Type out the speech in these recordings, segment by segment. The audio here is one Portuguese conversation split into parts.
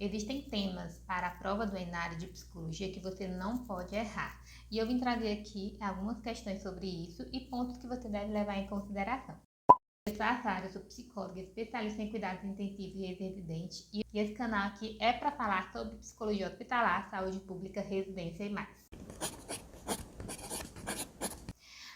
Existem temas para a prova do Enário de Psicologia que você não pode errar. E eu vim trazer aqui algumas questões sobre isso e pontos que você deve levar em consideração. Eu sou a Sara, eu sou psicóloga, especialista em cuidados intensivos e ex-residente. E esse canal aqui é para falar sobre psicologia hospitalar, saúde pública, residência e mais.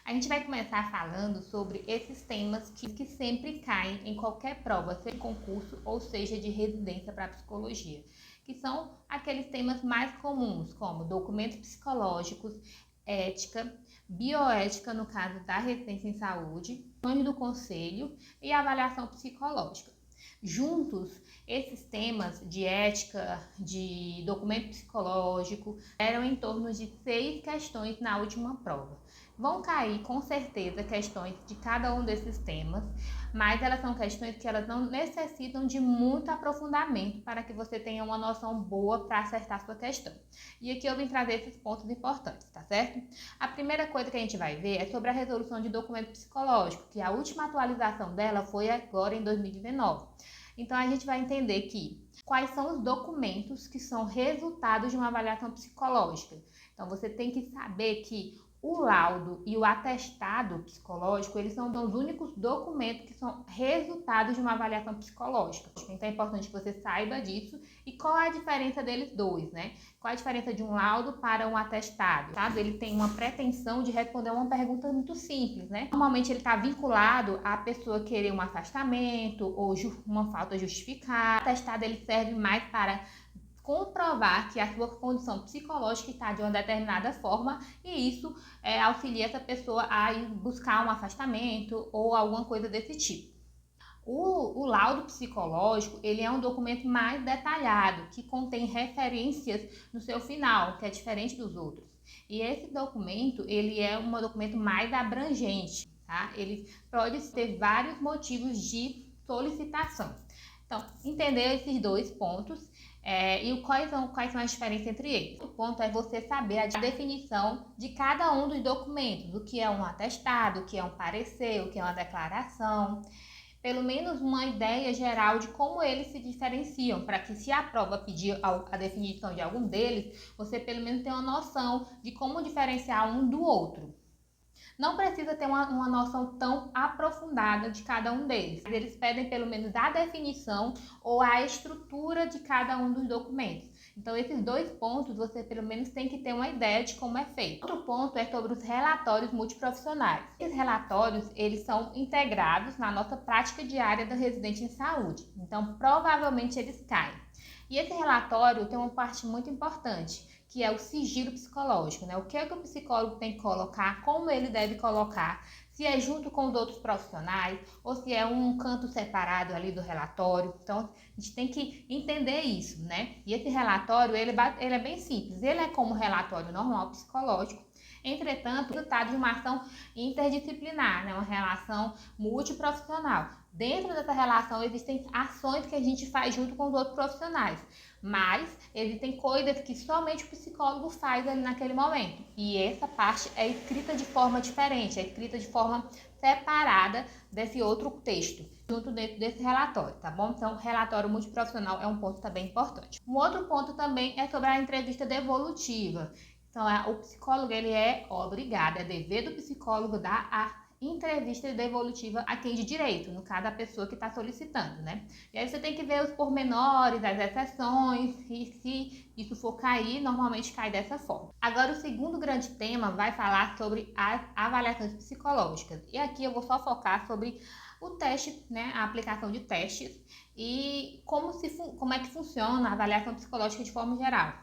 A gente vai começar falando sobre esses temas que sempre caem em qualquer prova, seja de concurso ou seja de residência para psicologia, que são aqueles temas mais comuns, como documentos psicológicos, ética, bioética no caso da residência em saúde, ações do conselho e avaliação psicológica. Juntos, esses temas de ética, de documento psicológico, eram em torno de 6 questões na última prova. Vão cair com certeza questões de cada um desses temas, mas elas são questões que elas não necessitam de muito aprofundamento para que você tenha uma noção boa para acertar sua questão. E aqui eu vim trazer esses pontos importantes, tá certo? A primeira coisa que a gente vai ver é sobre a resolução de documento psicológico, que a última atualização dela foi agora em 2019. Então a gente vai entender que quais são os documentos que são resultados de uma avaliação psicológica. Então você tem que saber que o laudo e o atestado psicológico, eles são os únicos documentos que são resultados de uma avaliação psicológica. Então é importante que você saiba disso e qual é a diferença deles dois, né? Qual a diferença de um laudo para um atestado? Sabe? Ele tem uma pretensão de responder uma pergunta muito simples, né? Normalmente ele está vinculado à pessoa querer um afastamento ou uma falta justificada. O atestado ele serve mais para comprovar que a sua condição psicológica está de uma determinada forma e isso auxilia essa pessoa a ir buscar um afastamento ou alguma coisa desse tipo. O laudo psicológico, ele é um documento mais detalhado, que contém referências no seu final, que é diferente dos outros. E esse documento, ele é um documento mais abrangente, tá? Ele pode ter vários motivos de solicitação. Então, entender esses dois pontos e quais são as diferenças entre eles. O ponto é você saber a definição de cada um dos documentos, o que é um atestado, o que é um parecer, o que é uma declaração, pelo menos uma ideia geral de como eles se diferenciam, para que se a prova pedir a definição de algum deles, você pelo menos tenha uma noção de como diferenciar um do outro. Não precisa ter uma noção tão aprofundada de cada um deles. Eles pedem pelo menos a definição ou a estrutura de cada um dos documentos. Então, esses dois pontos você pelo menos tem que ter uma ideia de como é feito. Outro ponto é sobre os relatórios multiprofissionais. Esses relatórios, eles são integrados na nossa prática diária da residente em saúde. Então, provavelmente eles caem. E esse relatório tem uma parte muito importante, que é o sigilo psicológico, né? O que é que o psicólogo tem que colocar, como ele deve colocar, se é junto com os outros profissionais ou se é um canto separado ali do relatório. Então, a gente tem que entender isso, né? E esse relatório, ele é bem simples. Ele é como um relatório normal psicológico, entretanto, resultado de uma ação interdisciplinar, né? Uma relação multiprofissional. Dentro dessa relação existem ações que a gente faz junto com os outros profissionais, mas existem coisas que somente o psicólogo faz ali naquele momento. E essa parte é escrita de forma diferente, é escrita de forma separada desse outro texto, junto dentro desse relatório, tá bom? Então, relatório multiprofissional é um ponto também importante. Um outro ponto também é sobre a entrevista devolutiva. Então, o psicólogo, ele é obrigado, é dever do psicólogo dar a entrevista devolutiva a quem de direito, no caso a pessoa que está solicitando, né? E aí você tem que ver os pormenores, as exceções, e se isso for cair, normalmente cai dessa forma. Agora o segundo grande tema vai falar sobre as avaliações psicológicas. E aqui eu vou só focar sobre o teste, né? A aplicação de testes e como é que funciona a avaliação psicológica de forma geral.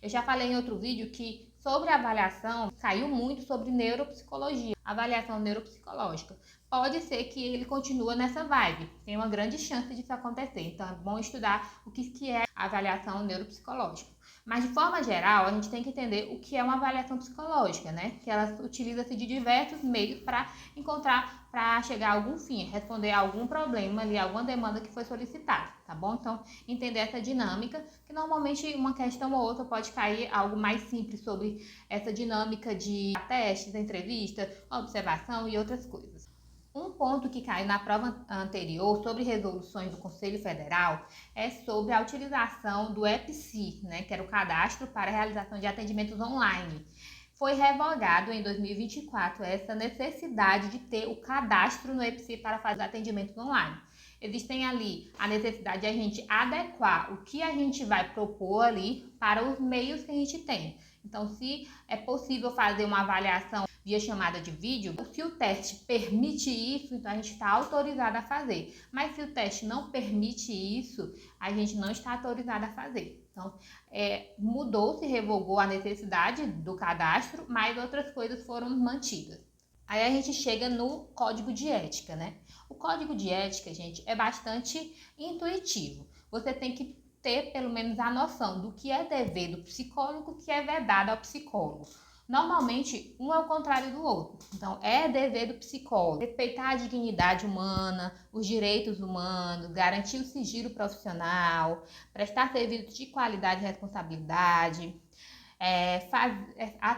Eu já falei em outro vídeo que sobre a avaliação, caiu muito sobre neuropsicologia, avaliação neuropsicológica. Pode ser que ele continue nessa vibe, tem uma grande chance disso acontecer. Então é bom estudar o que é a avaliação neuropsicológica. Mas de forma geral, a gente tem que entender o que é uma avaliação psicológica, né? Que ela utiliza-se de diversos meios para chegar a algum fim, responder a algum problema ali, alguma demanda que foi solicitada, tá bom? Então, entender essa dinâmica, que normalmente uma questão ou outra pode cair algo mais simples sobre essa dinâmica de testes, entrevista, observação e outras coisas. Um ponto que caiu na prova anterior sobre resoluções do Conselho Federal é sobre a utilização do EPSI, né, que era o cadastro para a realização de atendimentos online. Foi revogado em 2024 essa necessidade de ter o cadastro no EPSI para fazer atendimentos online. Existem ali a necessidade de a gente adequar o que a gente vai propor ali para os meios que a gente tem. Então, se é possível fazer uma avaliação via chamada de vídeo, se o teste permite isso, então a gente está autorizado a fazer. Mas se o teste não permite isso, a gente não está autorizado a fazer. Então, mudou-se, revogou a necessidade do cadastro, mas outras coisas foram mantidas. Aí a gente chega no código de ética, né? O código de ética, gente, é bastante intuitivo. Você tem que ter pelo menos a noção do que é dever do psicólogo, o que é vedado ao psicólogo. Normalmente, um é o contrário do outro. Então, é dever do psicólogo respeitar a dignidade humana, os direitos humanos, garantir o sigilo profissional, prestar serviços de qualidade e responsabilidade,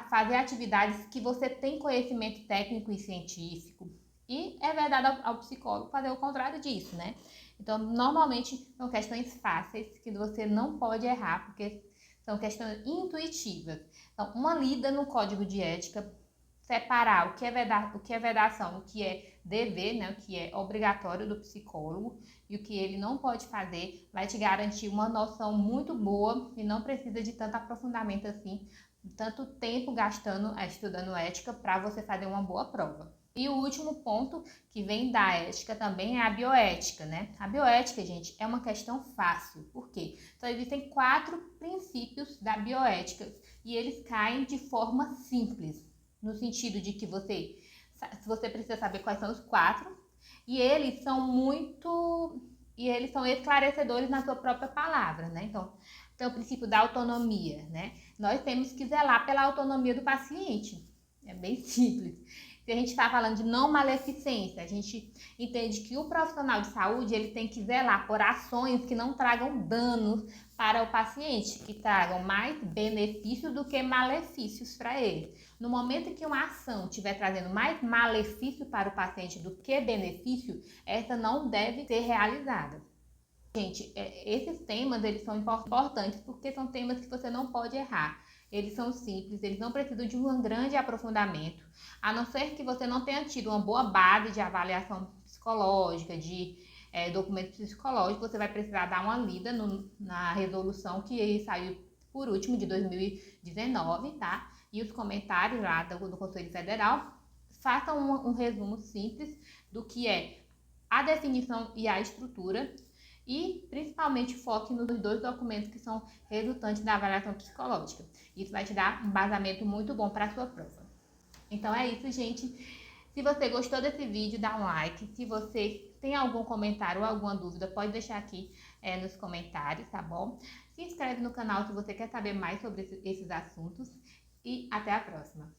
fazer atividades que você tem conhecimento técnico e científico. E é verdade ao psicólogo fazer o contrário disso, né? Então, normalmente, são questões fáceis que você não pode errar, porque são questões intuitivas. Então, uma lida no código de ética, separar o que é vedação, o que é dever, né, o que é obrigatório do psicólogo e o que ele não pode fazer, vai te garantir uma noção muito boa e não precisa de tanto aprofundamento assim, tanto tempo estudando ética para você fazer uma boa prova. E o último ponto que vem da ética também é a bioética, né? A bioética, gente, é uma questão fácil. Por quê? Então, existem 4 princípios da bioética e eles caem de forma simples, no sentido de que você precisa saber quais são os 4 e eles são esclarecedores na sua própria palavra, né? Então, tem o princípio da autonomia, né? Nós temos que zelar pela autonomia do paciente. É bem simples. Se a gente está falando de não maleficência, a gente entende que o profissional de saúde ele tem que zelar por ações que não tragam danos para o paciente, que tragam mais benefícios do que malefícios para ele. No momento em que uma ação estiver trazendo mais malefício para o paciente do que benefício, essa não deve ser realizada. Gente, esses temas eles são importantes porque são temas que você não pode errar. Eles são simples, eles não precisam de um grande aprofundamento, a não ser que você não tenha tido uma boa base de avaliação psicológica, de documentos psicológicos, você vai precisar dar uma lida na resolução que saiu por último de 2019, tá? E os comentários lá do Conselho Federal, façam um resumo simples do que é a definição e a estrutura. E, principalmente, foque nos 2 documentos que são resultantes da avaliação psicológica. Isso vai te dar um embasamento muito bom para a sua prova. Então, é isso, gente. Se você gostou desse vídeo, dá um like. Se você tem algum comentário ou alguma dúvida, pode deixar aqui nos comentários, tá bom? Se inscreve no canal se você quer saber mais sobre esses assuntos. E até a próxima!